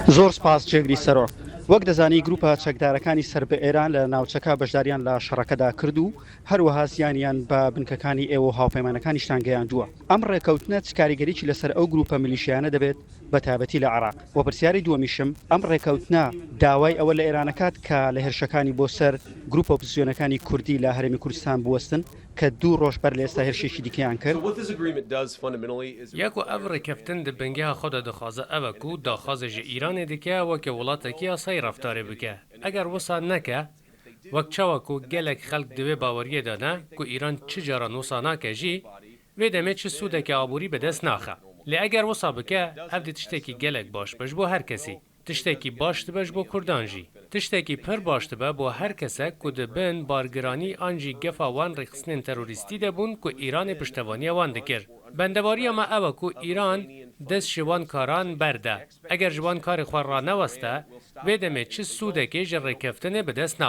زۆر سپاس جێگری سەرۆ. وەک دەزانی گروپە چەکدارەکانی سەر بە ئێران لە ناوچەکە بەشداریان لە شەڕەکەدا کرد و هەروەها زیانیان بە بنکەکانی ئێوە و هاوپەیمانەکانیشتان گەیاندووە. ئەم ڕێکەوتنە چ کاریگەریی لەسەر ئەو گروپە میلیشیانە دەبێت بە تایبەتی لە عێراق. و پرسیاری دووەمیشم ئەم ڕێکەوتنە داوای ئەوە لە ئێرانەکات کە لە هێرشەکانی بۆ سەر گروپە ئۆپۆزیسیۆنەکانی کوردی لە هەرێمی کوردستان بوەستن کە 2 ڕۆژ بەر لە ئێستا هێرشێکی دیکەیان کرد. یەک و ئەڤ ڕێکەفتن دبنگەها خۆدا دەخوازە ئەوە و داخوازێژی ئیرانê dike weke welatekî yasayî reftarê bike. Eger wisa neke, wek çawa ku gelek xelk di wê baweriyê de ne ku Îran çi caran wisa nake jî, vê demê çi sûdeke aborî bi dest naxe. Lê eger wisa bike, ev dê tiştekî gelek baş be ji bo her kesî. Tiştekî baş dibe ji bo Kurdan jî. Tiştekî pir baş dibe bo her kesek ku dibin bargiranî an jî gefa wan rêxistinên terorîstî de bûn ku Îranê piştevaniya wan dikir. Bendevariya me ew e ku Îran dest ji wan karan berde. Eger ji wan karê xwe raneweste, vê demê çi sûdekê ji rêkeftinê bi dest naxe.